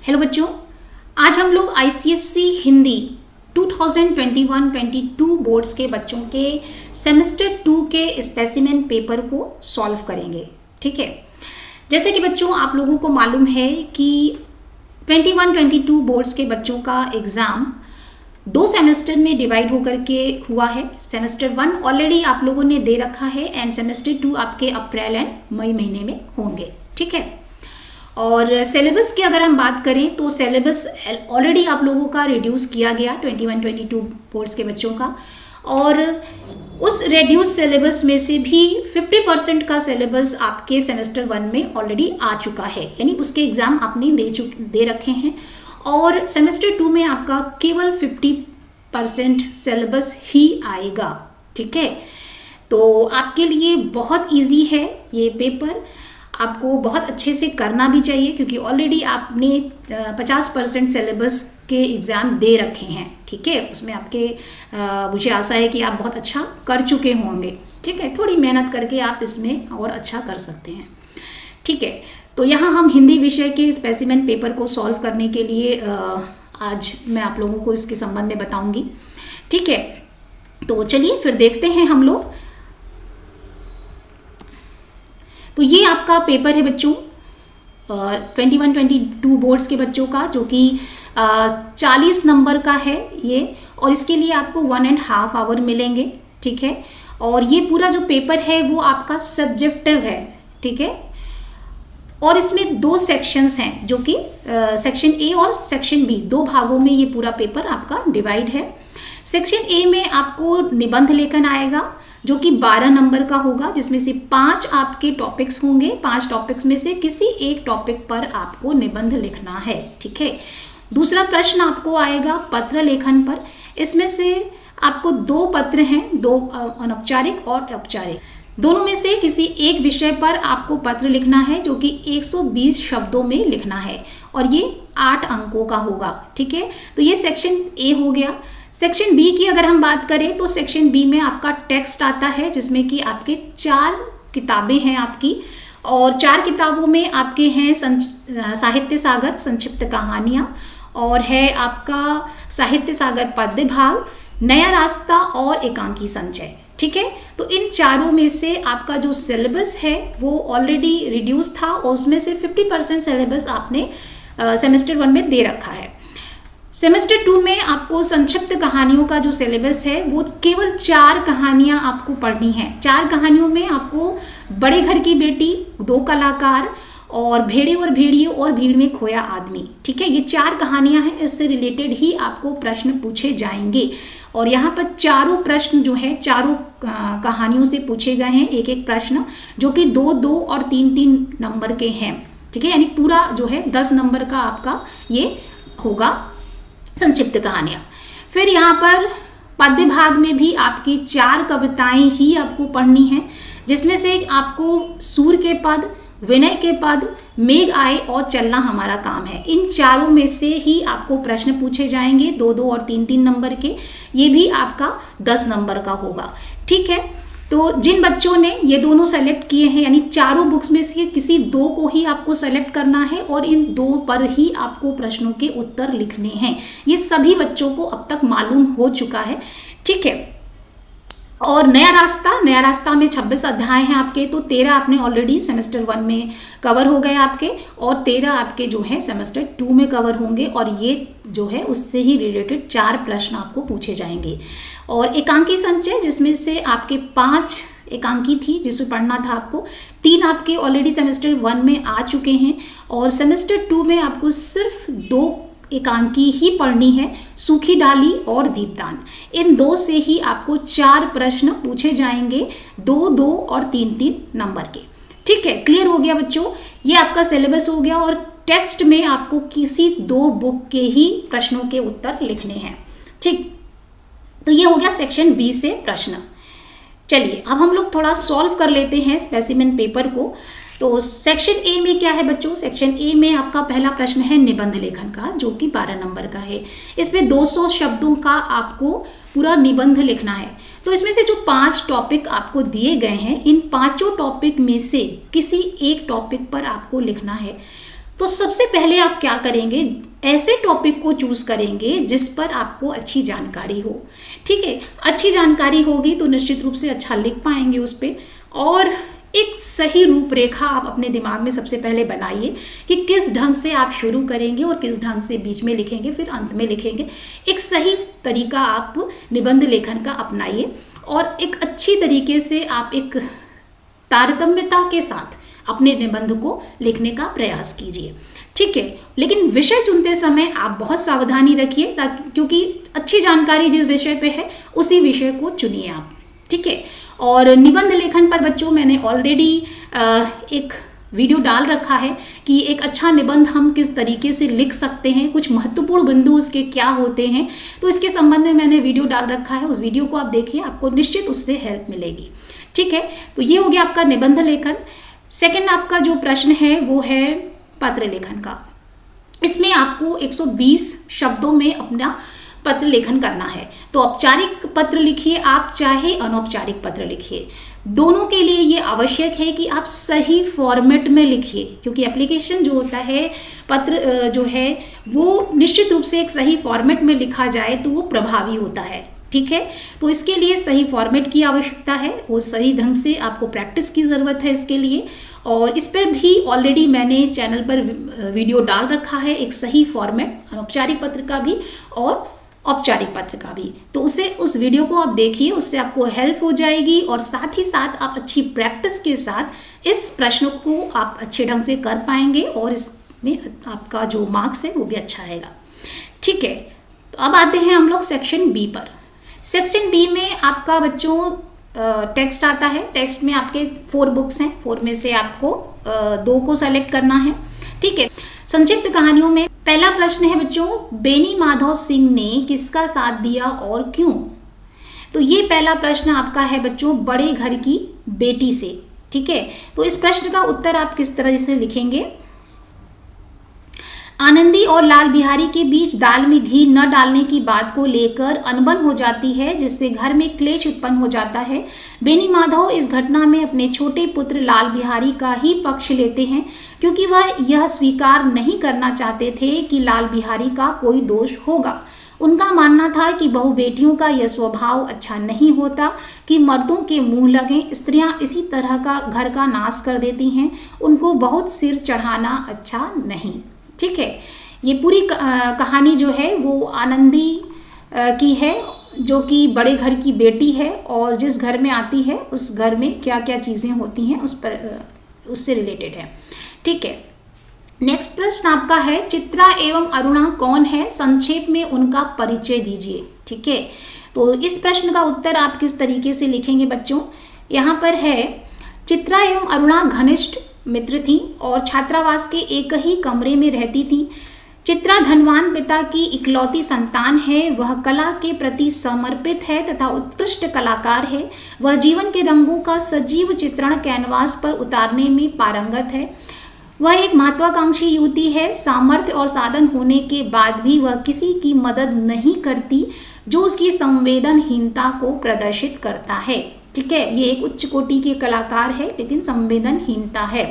Hello बच्चों, आज हम लोग आईसीएसई हिंदी 2021-22 बोर्ड्स के बच्चों के सेमेस्टर 2 के स्पेसिमेन पेपर को सॉल्व करेंगे। ठीक है, जैसे कि बच्चों आप लोगों को मालूम है कि 21-22 बोर्ड्स के बच्चों का एग्ज़ाम 2 सेमेस्टर में डिवाइड होकर के हुआ है। सेमेस्टर 1 ऑलरेडी आप लोगों ने दे रखा है एंड सेमेस्टर 2 आपके अप्रैल एंड मई महीने में होंगे। ठीक है, और सिलेबस की अगर हम बात करें तो सिलेबस ऑलरेडी आप लोगों का रिड्यूस किया गया 21-22 बोर्ड्स के बच्चों का, और उस रिड्यूस सिलेबस में से भी 50% का सिलेबस आपके सेमेस्टर 1 में ऑलरेडी आ चुका है, यानी उसके एग्ज़ाम आपने दे रखे हैं। और सेमेस्टर 2 में आपका केवल 50% सिलेबस ही आएगा। ठीक है, तो आपके लिए बहुत इजी है ये पेपर, आपको बहुत अच्छे से करना भी चाहिए क्योंकि ऑलरेडी आपने 50% सिलेबस के एग्ज़ाम दे रखे हैं। ठीक है, उसमें आपके मुझे आशा है कि आप बहुत अच्छा कर चुके होंगे। ठीक है, थोड़ी मेहनत करके आप इसमें और अच्छा कर सकते हैं। ठीक है, तो यहाँ हम हिंदी विषय के स्पेसिमेन पेपर को सॉल्व करने के लिए आज मैं आप लोगों को इसके संबंध में बताऊंगी। ठीक है, तो चलिए फिर देखते हैं हम लोग। तो ये आपका पेपर है बच्चों 21-22 बोर्ड्स के बच्चों का, जो कि 40 नंबर का है ये, और इसके लिए आपको 1.5 आवर मिलेंगे। ठीक है, और ये पूरा जो पेपर है वो आपका सब्जेक्टिव है। ठीक है, और इसमें 2 सेक्शंस हैं जो कि सेक्शन ए और सेक्शन बी, 2 भागों में ये पूरा पेपर आपका डिवाइड है। सेक्शन ए में आपको निबंध लेखन आएगा जो कि 12 नंबर का होगा, जिसमें से 5 आपके टॉपिक्स होंगे। 5 टॉपिक्स में से किसी एक टॉपिक पर आपको निबंध लिखना है। ठीक है, दूसरा प्रश्न आपको आएगा पत्र लेखन पर। इसमें से आपको 2 पत्र हैं, 2 अनौपचारिक और औपचारिक, दोनों में से किसी एक विषय पर आपको पत्र लिखना है जो कि 120 शब्दों में लिखना है, और ये 8 अंकों का होगा। ठीक है, तो ये सेक्शन ए हो गया। सेक्शन बी की अगर हम बात करें तो सेक्शन बी में आपका टेक्स्ट आता है, जिसमें कि आपके 4 किताबें हैं आपकी, और 4 किताबों में आपके हैं साहित्य सागर संक्षिप्त कहानियाँ, और है आपका साहित्य सागर पद्य भाग, नया रास्ता और एकांकी संचय। ठीक है, तो इन चारों में से आपका जो सिलेबस है वो ऑलरेडी रिड्यूस था, और उसमें से 50% सिलेबस आपने सेमेस्टर 1 में दे रखा है। सेमेस्टर 2 में आपको संक्षिप्त कहानियों का जो सिलेबस है वो केवल 4 कहानियां आपको पढ़नी है। 4 कहानियों में आपको बड़े घर की बेटी, 2 कलाकार, और भेड़े और भेड़िए और भीड़ में खोया आदमी। ठीक है, ये 4 कहानियां हैं, इससे रिलेटेड ही आपको प्रश्न पूछे जाएंगे, और यहाँ पर चारों प्रश्न जो है चारों कहानियों से पूछे गए हैं, एक एक प्रश्न, जो कि 2-2 और 3-3 नंबर के हैं। ठीक है, यानी पूरा जो है 10 नंबर का आपका ये होगा संक्षिप्त कहानियाँ। फिर यहाँ पर पद्य भाग में भी आपकी 4 कविताएं ही आपको पढ़नी हैं, जिसमें से आपको सूर के पद, विनय के पद, मेघ आए और चलना हमारा काम है। इन चारों में से ही आपको प्रश्न पूछे जाएंगे, 2-2 और 3-3 नंबर के। ये भी आपका 10 नंबर का होगा। ठीक है, तो जिन बच्चों ने ये दोनों सेलेक्ट किए हैं, यानी चारों बुक्स में से किसी 2 को ही आपको सेलेक्ट करना है, और इन 2 पर ही आपको प्रश्नों के उत्तर लिखने हैं। ये सभी बच्चों को अब तक मालूम हो चुका है। ठीक है, और नया रास्ता में 26 अध्याय हैं आपके, तो 13 आपने ऑलरेडी सेमेस्टर 1 में कवर हो गए आपके, और 13 आपके जो है सेमेस्टर 2 में कवर होंगे, और ये जो है उससे ही रिलेटेड 4 प्रश्न आपको पूछे जाएंगे। और एकांकी संचय, जिसमें से आपके 5 एकांकी थी जिसे पढ़ना था आपको, 3 आपके ऑलरेडी सेमेस्टर 1 में आ चुके हैं, और सेमेस्टर 2 में आपको सिर्फ 2 एकांकी ही पढ़नी है, सूखी डाली और दीपदान। इन 2 से ही आपको 4 प्रश्न पूछे जाएंगे, 2-2 और 3-3 नंबर के। ठीक है, क्लियर हो गया बच्चों, ये आपका सिलेबस हो गया, और टेक्स्ट में आपको किसी 2 बुक के ही प्रश्नों के उत्तर लिखने हैं। ठीक, तो ये हो गया सेक्शन बी से प्रश्न। चलिए अब हम लोग थोड़ा सॉल्व कर लेते हैं स्पेसिमेन पेपर को। तो सेक्शन ए में क्या है बच्चों? सेक्शन ए में आपका पहला प्रश्न है निबंध लेखन का, जो कि 12 नंबर का है। इसमें 200 शब्दों का आपको पूरा निबंध लिखना है। तो इसमें से जो 5 टॉपिक आपको दिए गए हैं, इन 5 टॉपिक में से किसी एक टॉपिक पर आपको लिखना है। तो सबसे पहले आप क्या करेंगे, ऐसे टॉपिक को चूज करेंगे जिस पर आपको अच्छी जानकारी हो। ठीक है, अच्छी जानकारी होगी तो निश्चित रूप से अच्छा लिख पाएंगे उस पर। और एक सही रूपरेखा आप अपने दिमाग में सबसे पहले बनाइए कि किस ढंग से आप शुरू करेंगे और किस ढंग से बीच में लिखेंगे, फिर अंत में लिखेंगे। एक सही तरीका आप निबंध लेखन का अपनाइए और एक अच्छी तरीके से आप एक तारतम्यता के साथ अपने निबंध को लिखने का प्रयास कीजिए। ठीक है, लेकिन विषय चुनते समय आप बहुत सावधानी रखिए, ताकि क्योंकि अच्छी जानकारी जिस विषय पे है उसी विषय को चुनिए आप। ठीक है, और निबंध लेखन पर बच्चों मैंने ऑलरेडी एक वीडियो डाल रखा है कि एक अच्छा निबंध हम किस तरीके से लिख सकते हैं, कुछ महत्वपूर्ण बिंदु उसके क्या होते हैं, तो इसके संबंध में मैंने वीडियो डाल रखा है। उस वीडियो को आप देखिए, आपको निश्चित उससे हेल्प मिलेगी। ठीक है, तो ये हो गया आपका निबंध लेखन। सेकंड आपका जो प्रश्न है वो है पत्र लेखन का। इसमें आपको 120 शब्दों में अपना पत्र लेखन करना है। तो औपचारिक पत्र लिखिए आप, चाहे अनौपचारिक पत्र लिखिए, दोनों के लिए ये आवश्यक है कि आप सही फॉर्मेट में लिखिए, क्योंकि एप्लीकेशन जो होता है, पत्र जो है वो निश्चित रूप से एक सही फॉर्मेट में लिखा जाए तो वो प्रभावी होता है। ठीक है, तो इसके लिए सही फॉर्मेट की आवश्यकता है, वो सही ढंग से आपको प्रैक्टिस की ज़रूरत है इसके लिए। और इस पर भी ऑलरेडी मैंने चैनल पर वीडियो डाल रखा है, एक सही फॉर्मेट अनौपचारिक पत्र का भी और औपचारिक पत्र का भी। तो उस वीडियो को आप देखिए, उससे आपको हेल्प हो जाएगी और साथ ही साथ आप अच्छी प्रैक्टिस के साथ इस प्रश्न को आप अच्छे ढंग से कर पाएंगे और इसमें आपका जो मार्क्स है वो भी अच्छा आएगा। ठीक है, तो अब आते हैं हम लोग सेक्शन बी पर। सेक्शन बी में आपका बच्चों टेक्स्ट आता है। टेक्स्ट में आपके 4 बुक्स हैं, 4 में से आपको 2 को सेलेक्ट करना है। ठीक है, संक्षिप्त कहानियों में पहला प्रश्न है बच्चों, बेनी माधव सिंह ने किसका साथ दिया और क्यों? तो ये पहला प्रश्न आपका है बच्चों, बड़े घर की बेटी से। ठीक है, तो इस प्रश्न का उत्तर आप किस तरह से लिखेंगे? आनंदी और लाल बिहारी के बीच दाल में घी न डालने की बात को लेकर अनबन हो जाती है, जिससे घर में क्लेश उत्पन्न हो जाता है। बेनी माधव इस घटना में अपने छोटे पुत्र लाल बिहारी का ही पक्ष लेते हैं, क्योंकि वह यह स्वीकार नहीं करना चाहते थे कि लाल बिहारी का कोई दोष होगा। उनका मानना था कि बहू बेटियों का यह स्वभाव अच्छा नहीं होता कि मर्दों के मुंह लगें। स्त्रियां इसी तरह का घर का नाश कर देती हैं, उनको बहुत सिर चढ़ाना अच्छा नहीं। ठीक है, ये पूरी कहानी जो है वो आनंदी की है, जो कि बड़े घर की बेटी है और जिस घर में आती है उस घर में क्या क्या चीज़ें होती हैं उस पर उससे रिलेटेड है। ठीक है, नेक्स्ट प्रश्न आपका है, चित्रा एवं अरुणा कौन है? संक्षेप में उनका परिचय दीजिए। ठीक है, तो इस प्रश्न का उत्तर आप किस तरीके से लिखेंगे बच्चों? यहाँ पर है, चित्रा एवं अरुणा घनिष्ठ मित्र थीं और छात्रावास के एक ही कमरे में रहती थीं। चित्रा धनवान पिता की इकलौती संतान है। वह कला के प्रति समर्पित है तथा उत्कृष्ट कलाकार है। वह जीवन के रंगों का सजीव चित्रण कैनवास पर उतारने में पारंगत है। वह एक महत्वाकांक्षी युवती है। सामर्थ्य और साधन होने के बाद भी वह किसी की मदद नहीं करती, जो उसकी संवेदनहीनता को प्रदर्शित करता है। ठीक है, ये एक उच्च कोटि के कलाकार है लेकिन संवेदनहीनता है।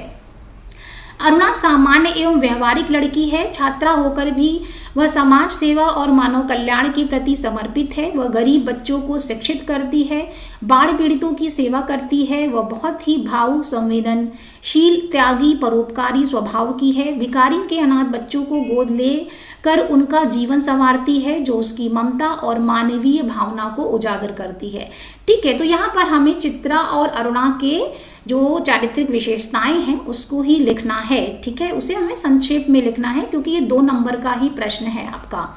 अरुणा सामान्य एवं व्यवहारिक लड़की है। छात्रा होकर भी वह समाज सेवा और मानव कल्याण के प्रति समर्पित है। वह गरीब बच्चों को शिक्षित करती है, बाढ़ पीड़ितों की सेवा करती है। वह बहुत ही भावुक, संवेदनशील, त्यागी, परोपकारी स्वभाव की है। भिखारिन के अनाथ बच्चों को गोद ले कर उनका जीवन संवारती है, जो उसकी ममता और मानवीय भावना को उजागर करती है। ठीक है, तो यहाँ पर हमें चित्रा और अरुणा के जो चारित्रिक विशेषताएं हैं उसको ही लिखना है। ठीक है, उसे हमें संक्षेप में लिखना है क्योंकि ये 2 नंबर का ही प्रश्न है आपका।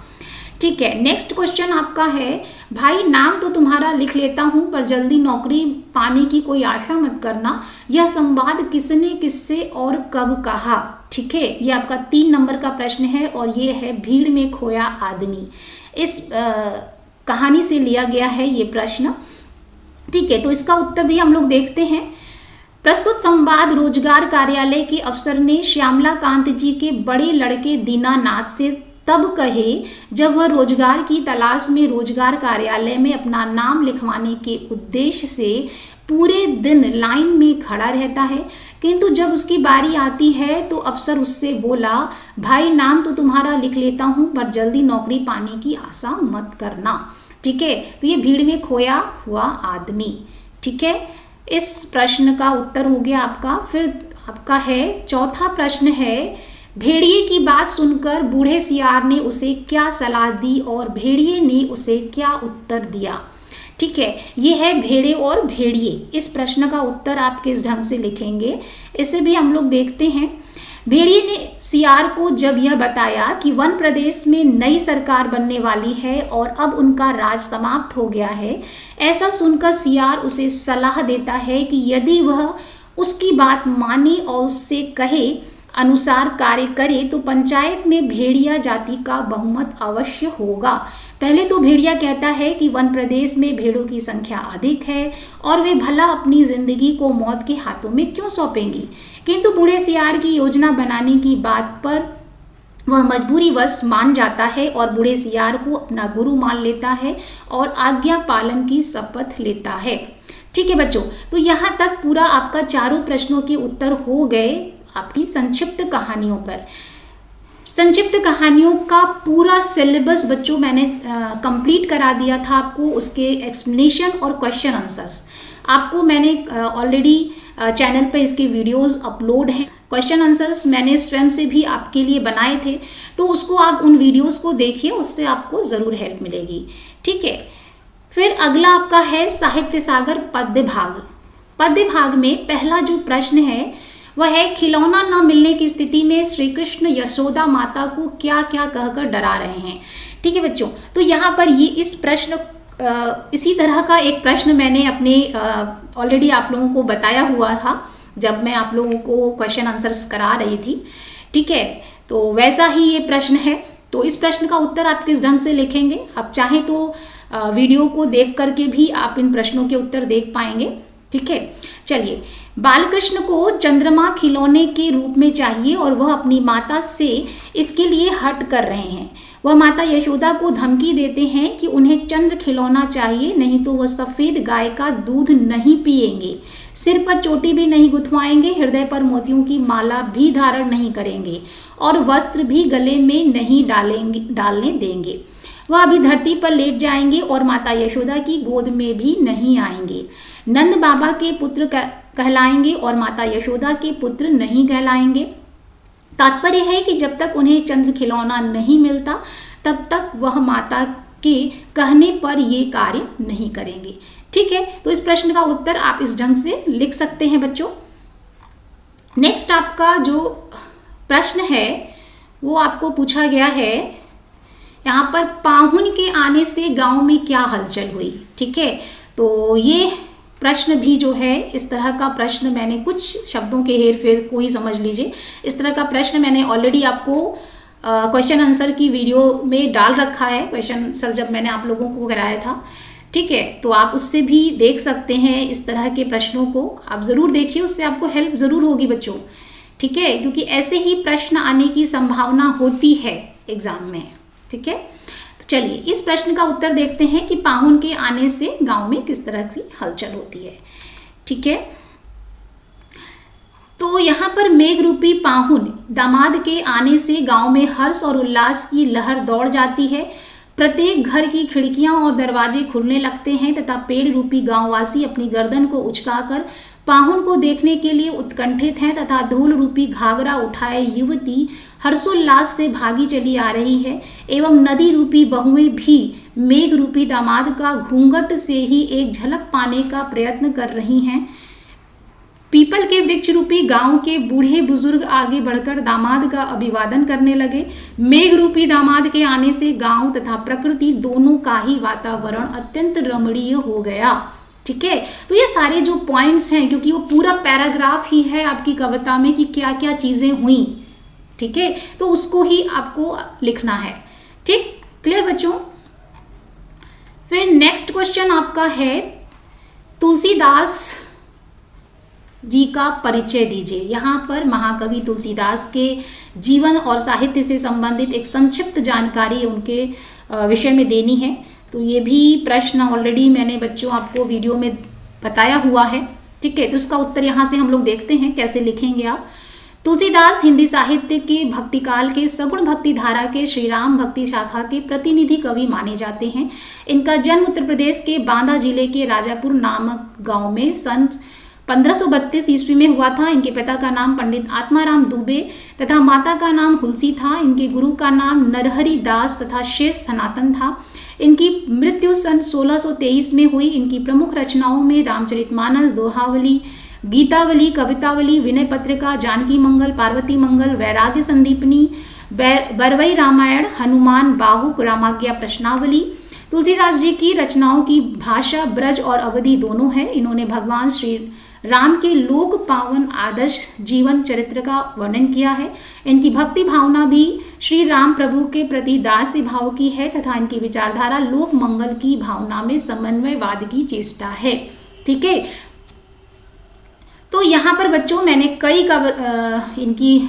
ठीक है, नेक्स्ट क्वेश्चन आपका है, भाई नाम तो तुम्हारा लिख लेता हूँ पर जल्दी नौकरी पाने की कोई आशा मत करना। यह संवाद किसने किससे और कब कहा? ठीक है, ये आपका 3 नंबर का प्रश्न है और ये है भीड़ में खोया आदमी। इस कहानी से लिया गया है ये प्रश्न। ठीक है, तो इसका उत्तर भी हम लोग देखते हैं। प्रस्तुत संवाद रोजगार कार्यालय के अफसर ने श्यामला कांत जी के बड़े लड़के दीनानाथ से तब कहे जब वह रोजगार की तलाश में रोजगार कार्यालय में अपना नाम लिखवाने के उद्देश्य से पूरे दिन लाइन में खड़ा रहता है, किंतु जब उसकी बारी आती है तो अफसर उससे बोला, भाई नाम तो तुम्हारा लिख लेता हूँ पर जल्दी नौकरी पाने की आशा मत करना। ठीक है, तो ये भीड़ में खोया हुआ आदमी। ठीक है, इस प्रश्न का उत्तर हो गया आपका। फिर आपका है चौथा प्रश्न है, भेड़िए की बात सुनकर बूढ़े सियार ने उसे क्या सलाह दी और भेड़िए ने उसे क्या उत्तर दिया। ठीक है, ये है भेड़े और भेड़िए। इस प्रश्न का उत्तर आप किस ढंग से लिखेंगे, इसे भी हम लोग देखते हैं। भेड़िए ने सियार को जब यह बताया कि वन प्रदेश में नई सरकार बनने वाली है और अब उनका राज समाप्त हो गया है, ऐसा सुनकर सियार उसे सलाह देता है कि यदि वह उसकी बात माने और उससे कहे अनुसार कार्य करे तो पंचायत में भेड़िया जाति का बहुमत अवश्य होगा। पहले तो भेड़िया कहता है कि वन प्रदेश में भेड़ों की संख्या अधिक है और वे भला अपनी जिंदगी को मौत के हाथों में क्यों सौंपेंगी, किंतु बूढ़े सियार की योजना बनाने की बात पर वह मजबूरीवश मान जाता है और बूढ़े सियार को अपना गुरु मान लेता है और आज्ञा पालन की शपथ लेता है। ठीक है बच्चों, तो यहाँ तक पूरा आपका चारों प्रश्नों के उत्तर हो गए आपकी संक्षिप्त कहानियों पर। संक्षिप्त कहानियों का पूरा सिलेबस बच्चों मैंने कंप्लीट करा दिया था आपको, उसके एक्सप्लेनेशन और क्वेश्चन आंसर्स आपको मैंने ऑलरेडी चैनल पे इसके वीडियोस अपलोड हैं। क्वेश्चन आंसर्स मैंने स्वयं से भी आपके लिए बनाए थे, तो उसको आप उन वीडियोस को देखिए, उससे आपको ज़रूर हेल्प मिलेगी। ठीक है, फिर अगला आपका है साहित्य सागर पद्य भाग। पद्य भाग में पहला जो प्रश्न है वह है, खिलौना न मिलने की स्थिति में श्री कृष्ण यशोदा माता को क्या क्या कहकर डरा रहे हैं। ठीक है बच्चों, तो यहाँ पर ये इस प्रश्न इसी तरह का एक प्रश्न मैंने अपने ऑलरेडी आप लोगों को बताया हुआ था जब मैं आप लोगों को क्वेश्चन आंसर्स करा रही थी। ठीक है, तो वैसा ही ये प्रश्न है। तो इस प्रश्न का उत्तर आप किस ढंग से लिखेंगे, आप चाहें तो वीडियो को देख करके भी आप इन प्रश्नों के उत्तर देख पाएंगे। ठीक है, चलिए। बालकृष्ण को चंद्रमा खिलौने के रूप में चाहिए और वह अपनी माता से इसके लिए हट कर रहे हैं। वह माता यशोदा को धमकी देते हैं कि उन्हें चंद्र खिलौना चाहिए, नहीं तो वह सफ़ेद गाय का दूध नहीं पिएंगे, सिर पर चोटी भी नहीं गुथवाएंगे, हृदय पर मोतियों की माला भी धारण नहीं करेंगे और वस्त्र भी गले में नहीं डालने देंगे। वह अभी धरती पर लेट जाएंगे और माता यशोदा की गोद में भी नहीं आएंगे। नंद बाबा के पुत्र कहलाएंगे और माता यशोदा के पुत्र नहीं कहलाएंगे। तात्पर्य है कि जब तक उन्हें चंद्र खिलौना नहीं मिलता तब तक वह माता के कहने पर ये कार्य नहीं करेंगे। ठीक है, तो इस प्रश्न का उत्तर आप इस ढंग से लिख सकते हैं बच्चों। नेक्स्ट आपका जो प्रश्न है वो आपको पूछा गया है, यहाँ पर पाहुन के आने से गांव में क्या हलचल हुई। ठीक है, तो ये प्रश्न भी जो है इस तरह का प्रश्न मैंने कुछ शब्दों के हेर फेर को ही समझ लीजिए, इस तरह का प्रश्न मैंने ऑलरेडी आपको क्वेश्चन आंसर की वीडियो में डाल रखा है, क्वेश्चन आंसर जब मैंने आप लोगों को कराया था। ठीक है, तो आप उससे भी देख सकते हैं, इस तरह के प्रश्नों को आप ज़रूर देखिए, उससे आपको हेल्प ज़रूर होगी बच्चों। ठीक है, क्योंकि ऐसे ही प्रश्न आने की संभावना होती है एग्जाम में। ठीक है, तो चलिए इस प्रश्न का उत्तर देखते हैं कि पाहुन के आने से गांव में किस तरह की हलचल होती है। ठीक है, तो यहाँ पर मेघ रूपी पाहुन दामाद के आने से गांव में हर्ष और उल्लास की लहर दौड़ जाती है। प्रत्येक घर की खिड़कियां और दरवाजे खुलने लगते हैं तथा पेड़ रूपी गांववासी अपनी गर्दन को उचकाकर पाहुन को देखने के लिए उत्कंठित हैं तथा धूल रूपी घाघरा उठाए युवती हर्षोल्लास से भागी चली आ रही है एवं नदी रूपी बहुएं भी मेघ रूपी दामाद का घूंघट से ही एक झलक पाने का प्रयत्न कर रही हैं। पीपल के वृक्ष रूपी गांव के बूढ़े बुजुर्ग आगे बढ़कर दामाद का अभिवादन करने लगे। मेघ रूपी दामाद के आने से गांव तथा प्रकृति दोनों का ही वातावरण अत्यंत रमणीय हो गया। ठीक है, तो ये सारे जो पॉइंट्स हैं, क्योंकि वो पूरा पैराग्राफ ही है आपकी कविता में कि क्या क्या चीजें हुई। ठीक है, तो उसको ही आपको लिखना है। ठीक, क्लियर बच्चों। फिर नेक्स्ट क्वेश्चन आपका है, तुलसीदास जी का परिचय दीजिए। यहाँ पर महाकवि तुलसीदास के जीवन और साहित्य से संबंधित एक संक्षिप्त जानकारी उनके विषय में देनी है। तो ये भी प्रश्न ऑलरेडी मैंने बच्चों आपको वीडियो में बताया हुआ है। ठीक है, तो इसका उत्तर यहाँ से हम लोग देखते हैं कैसे लिखेंगे आप। तुलसीदास हिंदी साहित्य के भक्ति काल के सगुण भक्ति धारा के श्री राम भक्ति शाखा के प्रतिनिधि कवि माने जाते हैं। इनका जन्म उत्तर प्रदेश के बांदा जिले के राजापुर नामक गांव में सन 1532 ईस्वी में हुआ था। इनके पिता का नाम पंडित आत्माराम दुबे तथा माता का नाम हुलसी था। इनके गुरु का नाम नरहरि दास तथा शेष सनातन था। इनकी मृत्यु सन 1623 में हुई। इनकी प्रमुख रचनाओं में रामचरितमानस, दोहावली, गीतावली, कवितावली, विनय पत्रिका, जानकी मंगल, पार्वती मंगल, वैराग्य संदीपनी, बरवई रामायण, हनुमान बाहुक, रामाज्ञा प्रश्नावली। तुलसीदास जी की रचनाओं की भाषा ब्रज और अवधी दोनों है। इन्होंने भगवान श्री राम के लोक पावन आदर्श जीवन चरित्र का वर्णन किया है। इनकी भक्ति भावना भी श्री राम प्रभु के प्रति दास्य भाव की है तथा इनकी विचारधारा लोक मंगल की भावना में समन्वयवाद की चेष्टा है। ठीक है, तो यहाँ पर बच्चों मैंने कई इनकी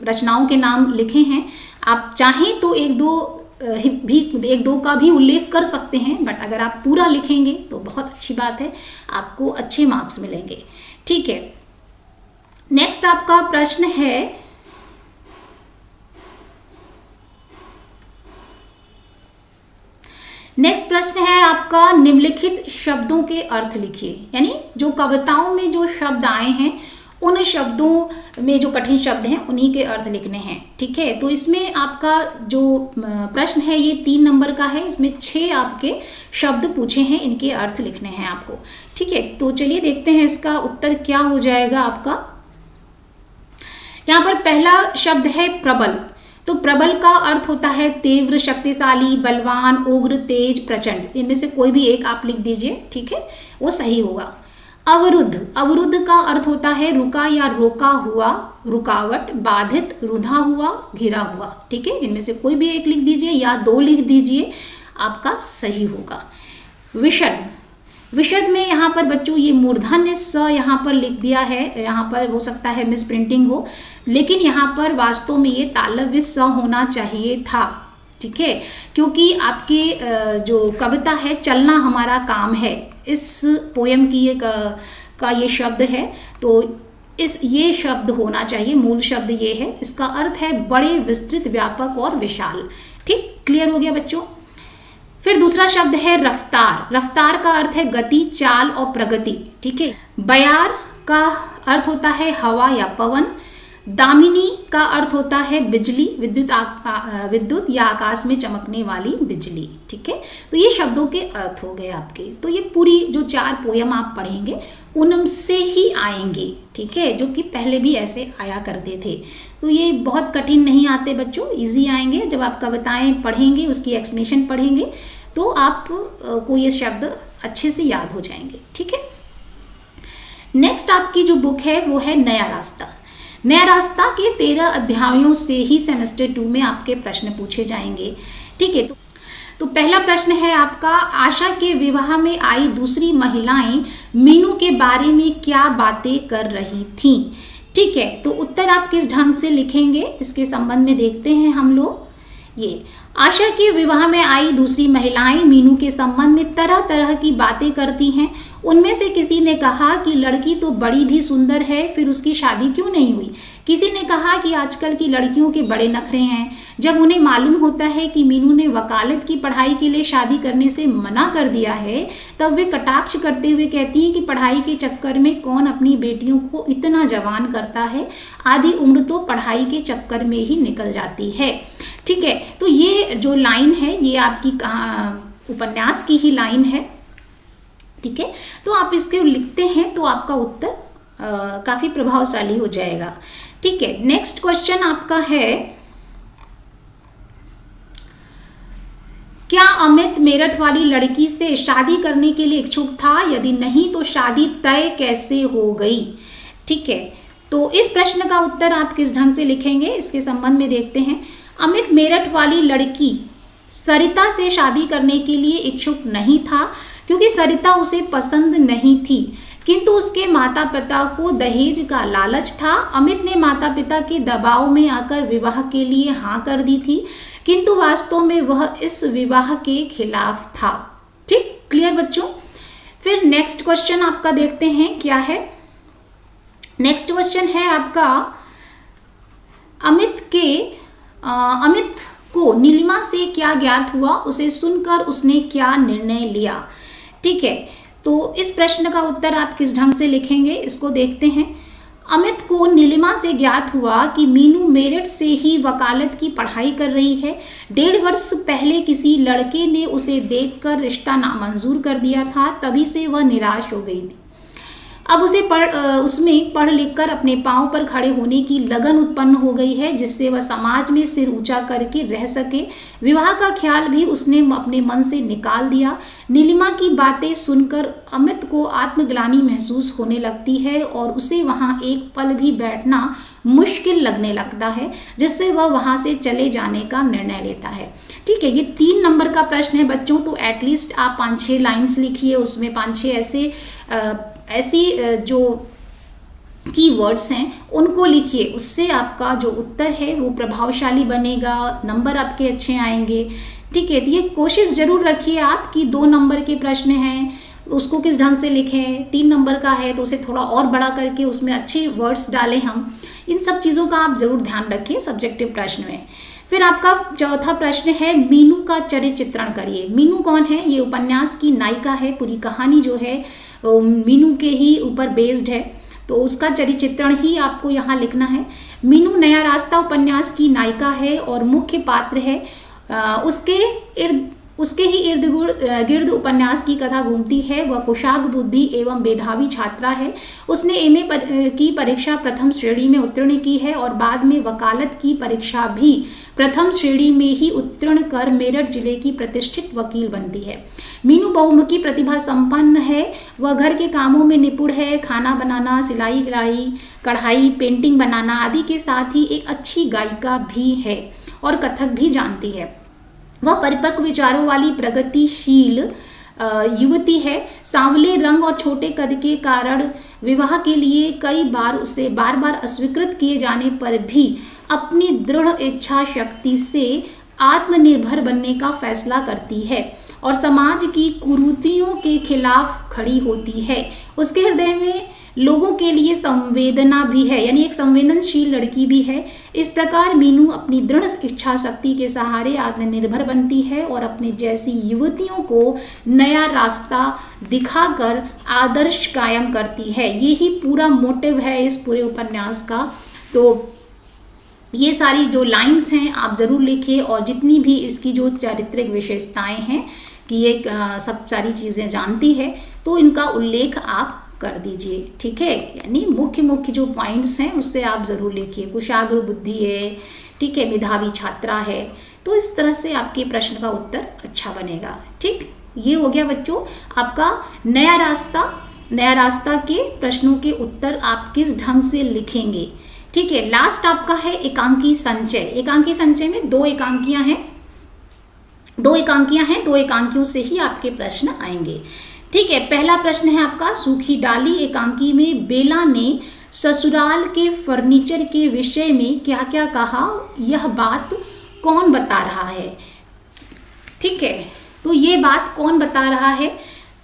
रचनाओं के नाम लिखे हैं। आप चाहें तो एक दो का भी उल्लेख कर सकते हैं, बट अगर आप पूरा लिखेंगे तो बहुत अच्छी बात है, आपको अच्छे मार्क्स मिलेंगे। ठीक है, नेक्स्ट आपका प्रश्न है, नेक्स्ट प्रश्न है आपका, निम्नलिखित शब्दों के अर्थ लिखिए। यानी जो कविताओं में जो शब्द आए हैं उन शब्दों में जो कठिन शब्द हैं उन्हीं के अर्थ लिखने हैं। ठीक है, तो इसमें आपका जो प्रश्न है ये 3 नंबर का है। इसमें 6 आपके शब्द पूछे हैं, इनके अर्थ लिखने हैं आपको। ठीक है, तो चलिए देखते हैं इसका उत्तर क्या हो जाएगा आपका। यहाँ पर पहला शब्द है प्रबल। तो प्रबल का अर्थ होता है तीव्र, शक्तिशाली, बलवान, उग्र, तेज, प्रचंड। इनमें से कोई भी एक आप लिख दीजिए। ठीक है, वो सही होगा। अवरुद्ध, अवरुद्ध का अर्थ होता है रुका या रोका हुआ, रुकावट, बाधित, रुधा हुआ, घिरा हुआ। ठीक है, इनमें से कोई भी एक लिख दीजिए या 2 लिख दीजिए, आपका सही होगा। विशद, विशद में यहाँ पर बच्चों ये मूर्धन्य स यहाँ पर लिख दिया है। यहाँ पर हो सकता है मिस प्रिंटिंग हो, लेकिन यहाँ पर वास्तव में ये तालव्य स होना चाहिए था। ठीक है, क्योंकि आपके जो कविता है चलना हमारा काम है, इस पोयम की का ये शब्द है, तो ये शब्द होना चाहिए, मूल शब्द ये है। इसका अर्थ है बड़े, विस्तृत, व्यापक और विशाल। ठीक, क्लियर हो गया बच्चों। फिर दूसरा शब्द है रफ्तार। रफ्तार का अर्थ है गति, चाल और प्रगति। ठीक है, बयार का अर्थ होता है हवा या पवन। दामिनी का अर्थ होता है बिजली, विद्युत या आकाश में चमकने वाली बिजली। ठीक है, तो ये शब्दों के अर्थ हो गए आपके। तो ये पूरी जो 4 पोयम आप पढ़ेंगे उनसे ही आएंगे। ठीक है, जो कि पहले भी ऐसे आया करते थे। तो ये बहुत कठिन नहीं आते बच्चों, इजी आएंगे। जब आप कविताएं पढ़ेंगे, उसकी एक्सप्लेनेशन पढ़ेंगे, तो आप को ये शब्द अच्छे से याद हो जाएंगे। ठीक है, नेक्स्ट आपकी जो बुक है वो है नया रास्ता। नया रास्ता के 13 अध्यायों से ही सेमेस्टर 2 में आपके प्रश्न पूछे जाएंगे। ठीक है, तो पहला प्रश्न है आपका, आशा के विवाह में आई दूसरी महिलाएं मीनू के बारे में क्या बातें कर रही थीं। ठीक है, तो उत्तर आप किस ढंग से लिखेंगे इसके संबंध में देखते हैं हम लोग। ये आशा के विवाह में आई दूसरी महिलाएं मीनू के संबंध में तरह तरह की बातें करती हैं। उनमें से किसी ने कहा कि लड़की तो बड़ी भी सुंदर है, फिर उसकी शादी क्यों नहीं हुई। किसी ने कहा कि आजकल की लड़कियों के बड़े नखरे हैं। जब उन्हें मालूम होता है कि मीनू ने वकालत की पढ़ाई के लिए शादी करने से मना कर दिया है, तब वे कटाक्ष करते हुए कहती हैं कि पढ़ाई के चक्कर में कौन अपनी बेटियों को इतना जवान करता है, आधी उम्र तो पढ़ाई के चक्कर में ही निकल जाती है। ठीक है, तो ये जो लाइन है ये आपकी उपन्यास की ही लाइन है। ठीक है, तो आप इसके लिखते हैं तो आपका उत्तर काफ़ी प्रभावशाली हो जाएगा। ठीक है, नेक्स्ट क्वेश्चन आपका है, क्या अमित मेरठ वाली लड़की से शादी करने के लिए इच्छुक था? यदि नहीं तो शादी तय कैसे हो गई? ठीक है, तो इस प्रश्न का उत्तर आप किस ढंग से लिखेंगे इसके संबंध में देखते हैं। अमित मेरठ वाली लड़की सरिता से शादी करने के लिए इच्छुक नहीं था, क्योंकि सरिता उसे पसंद नहीं थी, किंतु उसके माता पिता को दहेज का लालच था। अमित ने माता पिता के दबाव में आकर विवाह के लिए हाँ कर दी थी, किंतु वास्तव में वह इस विवाह के खिलाफ था। ठीक, क्लियर बच्चों। फिर नेक्स्ट क्वेश्चन आपका देखते हैं क्या है। नेक्स्ट क्वेश्चन है आपका, अमित को नीलिमा से क्या ज्ञात हुआ, उसे सुनकर उसने क्या निर्णय लिया। ठीक है, तो इस प्रश्न का उत्तर आप किस ढंग से लिखेंगे इसको देखते हैं। अमित को नीलिमा से ज्ञात हुआ कि मीनू मेरठ से ही वकालत की पढ़ाई कर रही है। 1.5 वर्ष पहले किसी लड़के ने उसे देखकर रिश्ता नामंजूर कर दिया था, तभी से वह निराश हो गई थी। अब उसमें पढ़ लिख कर अपने पांव पर खड़े होने की लगन उत्पन्न हो गई है, जिससे वह समाज में सिर ऊंचा करके रह सके। विवाह का ख्याल भी उसने अपने मन से निकाल दिया। नीलिमा की बातें सुनकर अमित को आत्मग्लानि महसूस होने लगती है और उसे वहां एक पल भी बैठना मुश्किल लगने लगता है, जिससे वह वहां से चले जाने का निर्णय लेता है। ठीक है, ये 3 नंबर का प्रश्न है बच्चों, तो एटलीस्ट आप 5-6 लाइन्स लिखिए, उसमें 5-6 ऐसी जो कीवर्ड्स हैं उनको लिखिए, उससे आपका जो उत्तर है वो प्रभावशाली बनेगा, नंबर आपके अच्छे आएंगे। ठीक है, तो ये कोशिश जरूर रखिए आप कि 2 नंबर के प्रश्न हैं उसको किस ढंग से लिखें, 3 नंबर का है तो उसे थोड़ा और बड़ा करके उसमें अच्छे वर्ड्स डालें हम। इन सब चीज़ों का आप जरूर ध्यान रखिए सब्जेक्टिव प्रश्न में। फिर आपका चौथा प्रश्न है, मीनू का चरित्र चित्रण करिए। मीनू कौन है? ये उपन्यास की नायिका है, पूरी कहानी जो है मीनू के ही ऊपर बेस्ड है, तो उसका चरित्र चित्रण ही आपको यहाँ लिखना है। मीनू नया रास्ता उपन्यास की नायिका है और मुख्य पात्र है। उसके ही इर्द गिर्द उपन्यास की कथा घूमती है। वह कुशाग्र बुद्धि एवं मेधावी छात्रा है। उसने एमए की परीक्षा प्रथम श्रेणी में उत्तीर्ण की है और बाद में वकालत की परीक्षा भी प्रथम श्रेणी में ही उत्तीर्ण कर मेरठ जिले की प्रतिष्ठित वकील बनती है। मीनू बहुमुखी प्रतिभा संपन्न है। वह घर के कामों में निपुण है, खाना बनाना, सिलाई कढ़ाई, पेंटिंग बनाना आदि के साथ ही एक अच्छी गायिका भी है और कथक भी जानती है। वह परिपक्व विचारों वाली प्रगतिशील युवती है। सांवले रंग और छोटे कद के कारण विवाह के लिए कई बार उसे बार अस्वीकृत किए जाने पर भी अपनी दृढ़ इच्छा शक्ति से आत्मनिर्भर बनने का फैसला करती है और समाज की कुरीतियों के खिलाफ खड़ी होती है। उसके हृदय में लोगों के लिए संवेदना भी है, यानी एक संवेदनशील लड़की भी है। इस प्रकार मीनू अपनी दृढ़ इच्छा शक्ति के सहारे आत्मनिर्भर बनती है और अपने जैसी युवतियों को नया रास्ता दिखाकर आदर्श कायम करती है। यही पूरा मोटिव है इस पूरे उपन्यास का। तो ये सारी जो लाइंस हैं आप ज़रूर लिखिए और जितनी भी इसकी जो चारित्रिक विशेषताएं हैं कि ये सब सारी चीज़ें जानती है, तो इनका उल्लेख आप कर दीजिए। ठीक है, यानी मुख्य जो पॉइंट्स हैं उससे आप ज़रूर लिखिए। कुशाग्र बुद्धि है, ठीक है, मेधावी छात्रा है, तो इस तरह से आपके प्रश्न का उत्तर अच्छा बनेगा। ठीक, ये हो गया बच्चों आपका नया रास्ता के प्रश्नों के उत्तर आप किस ढंग से लिखेंगे। ठीक है, लास्ट आपका है एकांकी संचय। एकांकी संचय में 2 एकांकियां हैं, 2 एकांकियों से ही आपके प्रश्न आएंगे। ठीक है, पहला प्रश्न है आपका, सूखी डाली एकांकी में बेला ने ससुराल के फर्नीचर के विषय में क्या क्या कहा, यह बात कौन बता रहा है। ठीक है, तो ये बात कौन बता रहा है,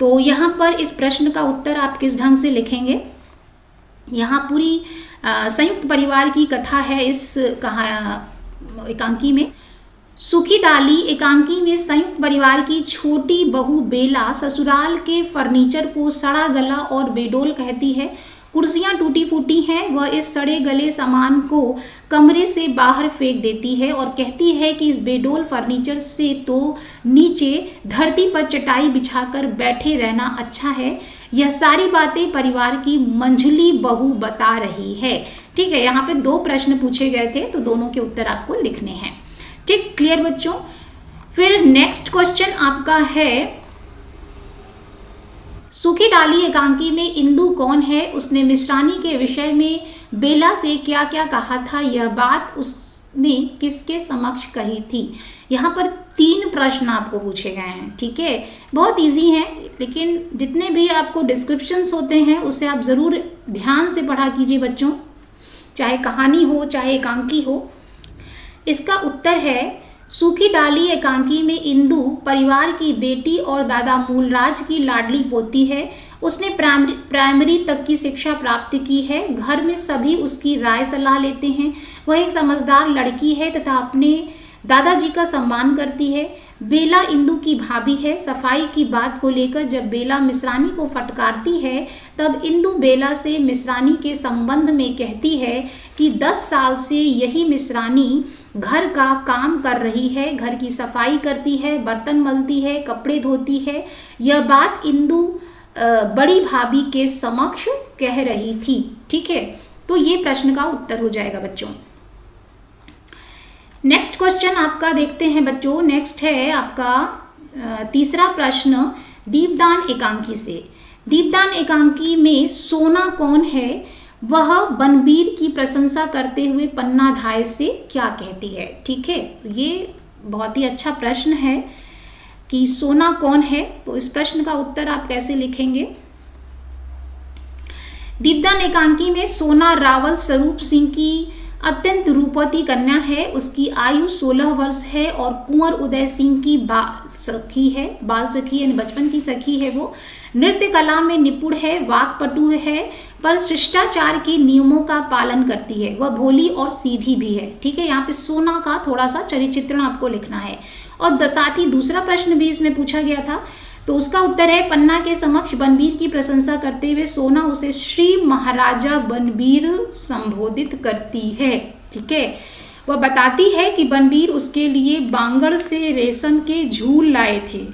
तो यहाँ पर इस प्रश्न का उत्तर आप किस ढंग से लिखेंगे। यहाँ पूरी संयुक्त परिवार की कथा है इस एकांकी में। सूखी डाली एकांकी में संयुक्त परिवार की छोटी बहू बेला ससुराल के फर्नीचर को सड़ा गला और बेडोल कहती है। कुर्सियां टूटी फूटी हैं। वह इस सड़े गले सामान को कमरे से बाहर फेंक देती है और कहती है कि इस बेडोल फर्नीचर से तो नीचे धरती पर चटाई बिछाकर बैठे रहना अच्छा है। यह सारी बातें परिवार की मंझली बहू बता रही है। ठीक है, यहाँ पे 2 प्रश्न पूछे गए थे, तो दोनों के उत्तर आपको लिखने हैं। ठीक, क्लियर बच्चों। फिर नेक्स्ट क्वेश्चन आपका है, सूखी डाली एकांकी में इंदु कौन है, उसने मिश्रानी के विषय में बेला से क्या क्या कहा था, यह बात उसने किसके समक्ष कही थी। यहाँ पर 3 प्रश्न आपको पूछे गए हैं। ठीक है, बहुत इजी हैं, लेकिन जितने भी आपको डिस्क्रिप्शंस होते हैं उसे आप ज़रूर ध्यान से पढ़ा कीजिए बच्चों, चाहे कहानी हो चाहे एकांकी हो। इसका उत्तर है सूखी डाली एकांकी में इंदु परिवार की बेटी और दादा मूलराज की लाडली पोती है। उसने प्राइमरी तक की शिक्षा प्राप्त की है। घर में सभी उसकी राय सलाह लेते हैं। वह एक समझदार लड़की है तथा अपने दादाजी का सम्मान करती है। बेला इंदु की भाभी है। सफाई की बात को लेकर जब बेला मिश्रानी को फटकारती है तब इंदु बेला से मिश्रानी के संबंध में कहती है कि 10 साल से यही मिश्रानी घर का काम कर रही है, घर की सफाई करती है, बर्तन मलती है, कपड़े धोती है। यह बात इंदु बड़ी भाभी के समक्ष कह रही थी। ठीक है, तो ये प्रश्न का उत्तर हो जाएगा बच्चों। नेक्स्ट क्वेश्चन आपका देखते हैं बच्चों। नेक्स्ट है आपका तीसरा प्रश्न दीपदान एकांकी से। दीपदान एकांकी में सोना कौन है वह बनबीर की प्रशंसा करते हुए पन्नाधाय से क्या कहती है। ठीक है, तो ये बहुत ही अच्छा प्रश्न है कि सोना कौन है। तो इस प्रश्न का उत्तर आप कैसे लिखेंगे। दीपदान एकांकी में सोना रावल स्वरूप सिंह की अत्यंत रूपवती कन्या है। उसकी आयु 16 वर्ष है और कुंवर उदय सिंह की बाल सखी यानी बचपन की सखी है। वो नृत्य कला में निपुण है, वाक्पटु है, पर शिष्टाचार के नियमों का पालन करती है। वह भोली और सीधी भी है। ठीक है, यहाँ पे सोना का थोड़ा सा चरित्र आपको लिखना है। और साथ ही दूसरा प्रश्न भी इसमें पूछा गया था, तो उसका उत्तर है पन्ना के समक्ष बनबीर की प्रशंसा करते हुए सोना उसे श्री महाराजा बनबीर संबोधित करती है। ठीक है, वह बताती है कि बनबीर उसके लिए बांगड़ से रेशम के झूल लाए थे।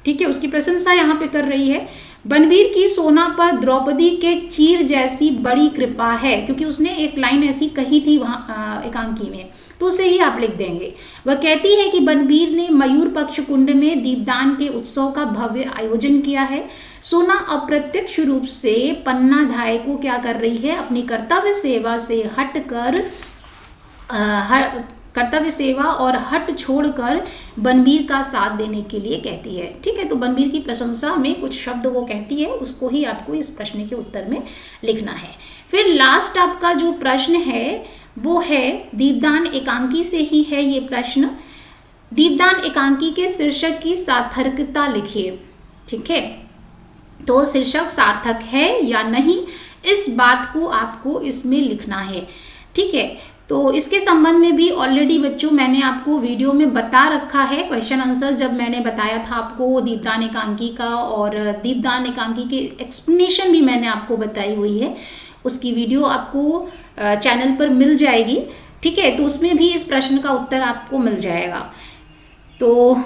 ठीक है, उसकी प्रशंसा यहाँ पे कर रही है। बनबीर की सोना पर द्रौपदी के चीर जैसी बड़ी कृपा है, क्योंकि उसने एक लाइन ऐसी कही थी वहाँ एकांकी में, तो उसे ही आप लिख देंगे। वह कहती है कि बनबीर ने मयूर पक्ष कुंड में दीपदान के उत्सव का भव्य आयोजन किया है। सोना अप्रत्यक्ष रूप से पन्नाधाय को क्या कर रही है, अपनी कर्तव्य सेवा से हटकर कर्तव्य सेवा और हट छोड़कर बनबीर का साथ देने के लिए कहती है। ठीक है, तो बनबीर की प्रशंसा में कुछ शब्द वो कहती है, उसको ही आपको इस प्रश्न के उत्तर में लिखना है। फिर लास्ट आपका जो प्रश्न है वो है दीपदान एकांकी से ही है ये प्रश्न। दीपदान एकांकी के शीर्षक की सार्थकता लिखिए। ठीक है, तो शीर्षक सार्थक है या नहीं, इस बात को आपको इसमें लिखना है। ठीक है, तो इसके संबंध में भी ऑलरेडी बच्चों मैंने आपको वीडियो में बता रखा है। क्वेश्चन आंसर जब मैंने बताया था आपको दीपदान एकांकी का, और दीपदान एकांकी के एक्सप्लेनेशन भी मैंने आपको बताई हुई है, उसकी वीडियो आपको चैनल पर मिल जाएगी। ठीक है, तो उसमें भी इस प्रश्न का उत्तर आपको मिल जाएगा। तो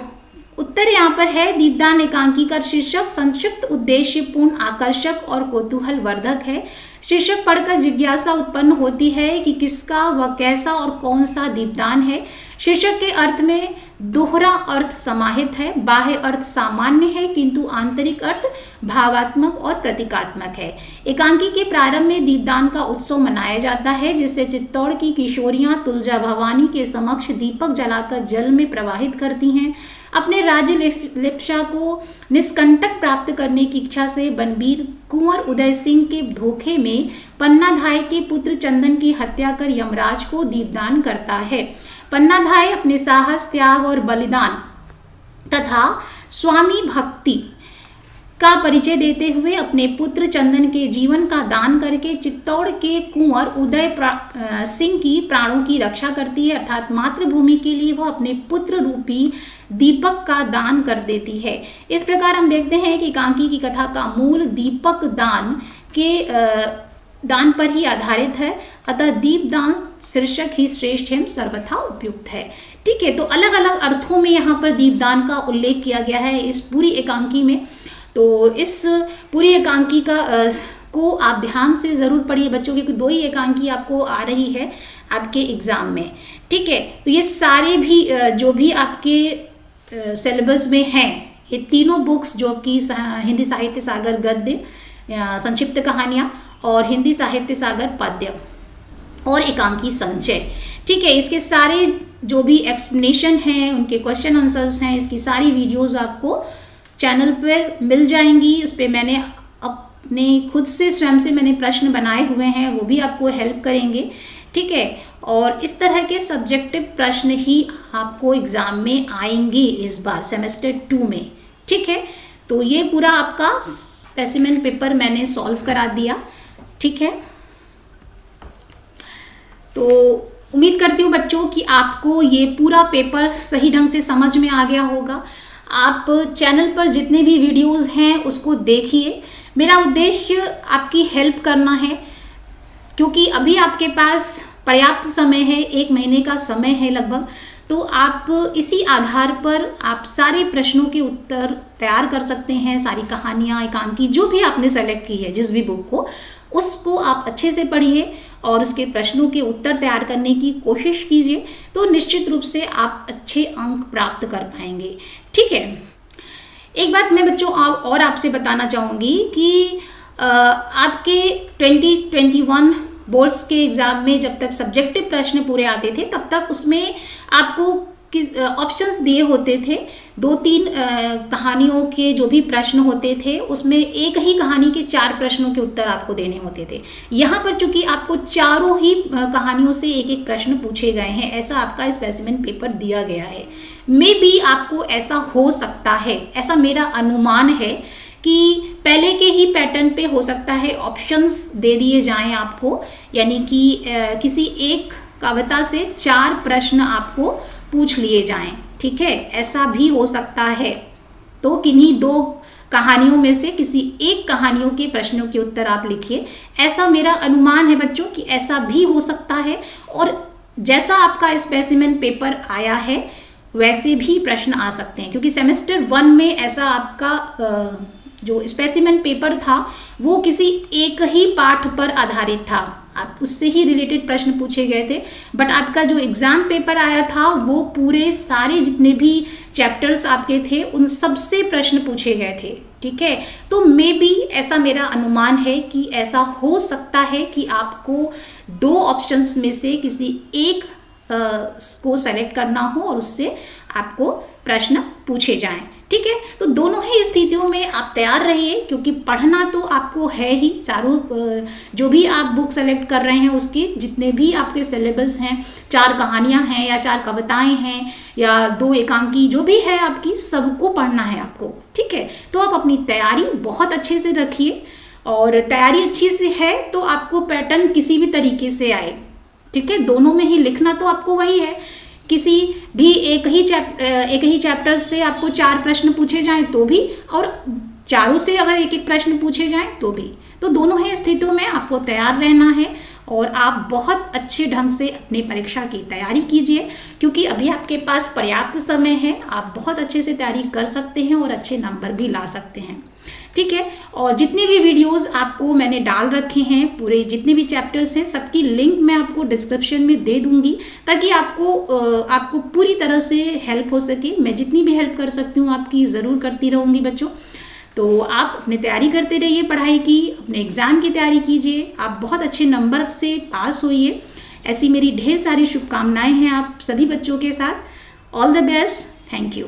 उत्तर यहाँ पर है दीपदान एकांकी का शीर्षक संक्षिप्त, उद्देश्यपूर्ण, आकर्षक और कौतूहल वर्धक है। शीर्षक पढ़कर जिज्ञासा उत्पन्न होती है कि किसका व कैसा और कौन सा दीपदान है। शीर्षक के अर्थ में दोहरा अर्थ समाहित है। बाह्य अर्थ सामान्य है किंतु आंतरिक अर्थ भावात्मक और प्रतीकात्मक है। एकांकी के प्रारंभ में दीपदान का उत्सव मनाया जाता है, जिससे चित्तौड़ की किशोरियां तुलजा भवानी के समक्ष दीपक जलाकर जल में प्रवाहित करती हैं। अपने राज्य लिप्सा को निष्कंटक प्राप्त करने की इच्छा से बनबीर कुंवर उदय सिंह के धोखे में पन्नाधाय के पुत्र चंदन की हत्या कर यमराज को दीपदान करता है। पन्नाधाय अपने साहस, त्याग और बलिदान तथा स्वामी भक्ति का परिचय देते हुए अपने पुत्र चंदन के जीवन का दान करके चित्तौड़ के कुंवर उदय सिंह की प्राणों की रक्षा करती है, अर्थात मातृभूमि के लिए वह अपने पुत्र रूपी दीपक का दान कर देती है। इस प्रकार हम देखते हैं कि एकांकी की कथा का मूल दीपक दान के दान पर ही आधारित है, अतः दीपदान शीर्षक ही श्रेष्ठ एवं सर्वथा उपयुक्त है। ठीक है, तो अलग अलग अर्थों में यहाँ पर दीपदान का उल्लेख किया गया है इस पूरी एकांकी में। तो इस पूरी एकांकी का को आप ध्यान से ज़रूर पढ़िए बच्चों, क्योंकि 2 ही एकांकी आपको आ रही है आपके एग्ज़ाम में। ठीक है, तो ये सारे भी जो भी आपके सिलेबस में हैं, ये तीनों बुक्स जो कि हिंदी साहित्य सागर गद्य, संक्षिप्त कहानियाँ और हिंदी साहित्य सागर पद्य और एकांकी संचय। ठीक है, इसके सारे जो भी एक्सप्लेनेशन हैं, उनके क्वेश्चन आंसर्स हैं, इसकी सारी वीडियोस आपको चैनल पर मिल जाएंगी। उस पर मैंने अपने खुद से स्वयं से मैंने प्रश्न बनाए हुए हैं, वो भी आपको हेल्प करेंगे। ठीक है। और इस तरह के सब्जेक्टिव प्रश्न ही आपको एग्ज़ाम में आएंगे इस बार सेमेस्टर 2 में, ठीक है। तो ये पूरा आपका स्पेसिमेन पेपर मैंने सॉल्व करा दिया, ठीक है। तो उम्मीद करती हूँ बच्चों कि आपको ये पूरा पेपर सही ढंग से समझ में आ गया होगा। आप चैनल पर जितने भी वीडियोस हैं उसको देखिए। मेरा उद्देश्य आपकी हेल्प करना है, क्योंकि अभी आपके पास पर्याप्त समय है, 1 महीने का समय है लगभग। तो आप इसी आधार पर आप सारे प्रश्नों के उत्तर तैयार कर सकते हैं। सारी कहानियाँ, एकांकी जो भी आपने सेलेक्ट की है, जिस भी बुक को, उसको आप अच्छे से पढ़िए और उसके प्रश्नों के उत्तर तैयार करने की कोशिश कीजिए। तो निश्चित रूप से आप अच्छे अंक प्राप्त कर पाएंगे, ठीक है। एक बात मैं बच्चों और आपसे बताना चाहूँगी कि आपके 2021 बोर्ड्स के एग्ज़ाम में जब तक सब्जेक्टिव प्रश्न पूरे आते थे तब तक उसमें आपको किस ऑप्शंस दिए होते थे। 2-3 कहानियों के जो भी प्रश्न होते थे उसमें एक ही कहानी के 4 प्रश्नों के उत्तर आपको देने होते थे। यहाँ पर चूंकि आपको चारों ही कहानियों से एक एक प्रश्न पूछे गए हैं, ऐसा आपका स्पेसिमेन पेपर दिया गया है। मे बी आपको ऐसा हो सकता है, ऐसा मेरा अनुमान है कि पहले के ही पैटर्न पे हो सकता है ऑप्शंस दे दिए जाएं आपको, यानी कि किसी एक कविता से 4 प्रश्न आपको पूछ लिए जाएं, ठीक है। ऐसा भी हो सकता है। तो किन्हीं 2 कहानियों में से किसी एक कहानियों के प्रश्नों के उत्तर आप लिखिए। ऐसा मेरा अनुमान है बच्चों कि ऐसा भी हो सकता है। और जैसा आपका स्पेसिमेन पेपर आया है वैसे भी प्रश्न आ सकते हैं, क्योंकि सेमेस्टर 1 में ऐसा आपका जो स्पेसिमेन पेपर था वो किसी एक ही पाठ पर आधारित था, आप उससे ही रिलेटेड प्रश्न पूछे गए थे। बट आपका जो एग्ज़ाम पेपर आया था वो पूरे सारे जितने भी चैप्टर्स आपके थे उन सब से प्रश्न पूछे गए थे, ठीक है। तो मे बी ऐसा मेरा अनुमान है कि ऐसा हो सकता है कि आपको 2 ऑप्शंस में से किसी एक को सेलेक्ट करना हो और उससे आपको प्रश्न पूछे जाएं, ठीक है। तो दोनों ही स्थितियों में आप तैयार रहिए, क्योंकि पढ़ना तो आपको है ही। चारों जो भी आप बुक सेलेक्ट कर रहे हैं उसके जितने भी आपके सिलेबस हैं, 4 कहानियां हैं या 4 कविताएं हैं या 2 एकांकी, जो भी है आपकी, सबको पढ़ना है आपको, ठीक है। तो आप अपनी तैयारी बहुत अच्छे से रखिए, और तैयारी अच्छी से है तो आपको पैटर्न किसी भी तरीके से आए, ठीक है। दोनों में ही लिखना तो आपको वही है। किसी भी एक ही चैप्टर से आपको 4 प्रश्न पूछे जाएं तो भी, और चारों से अगर एक एक प्रश्न पूछे जाएं तो भी। तो दोनों ही स्थितियों में आपको तैयार रहना है और आप बहुत अच्छे ढंग से अपनी परीक्षा की तैयारी कीजिए, क्योंकि अभी आपके पास पर्याप्त समय है। आप बहुत अच्छे से तैयारी कर सकते हैं और अच्छे नंबर भी ला सकते हैं, ठीक है। और जितने भी वीडियोस आपको मैंने डाल रखे हैं, पूरे जितने भी चैप्टर्स हैं, सबकी लिंक मैं आपको डिस्क्रिप्शन में दे दूंगी, ताकि आपको पूरी तरह से हेल्प हो सके। मैं जितनी भी हेल्प कर सकती हूँ आपकी ज़रूर करती रहूँगी बच्चों। तो आप अपनी तैयारी करते रहिए पढ़ाई की, अपने एग्ज़ाम की तैयारी कीजिए, आप बहुत अच्छे नंबर से पास होइए। ऐसी मेरी ढेर सारी शुभकामनाएँ हैं आप सभी बच्चों के साथ। All the best, thank you.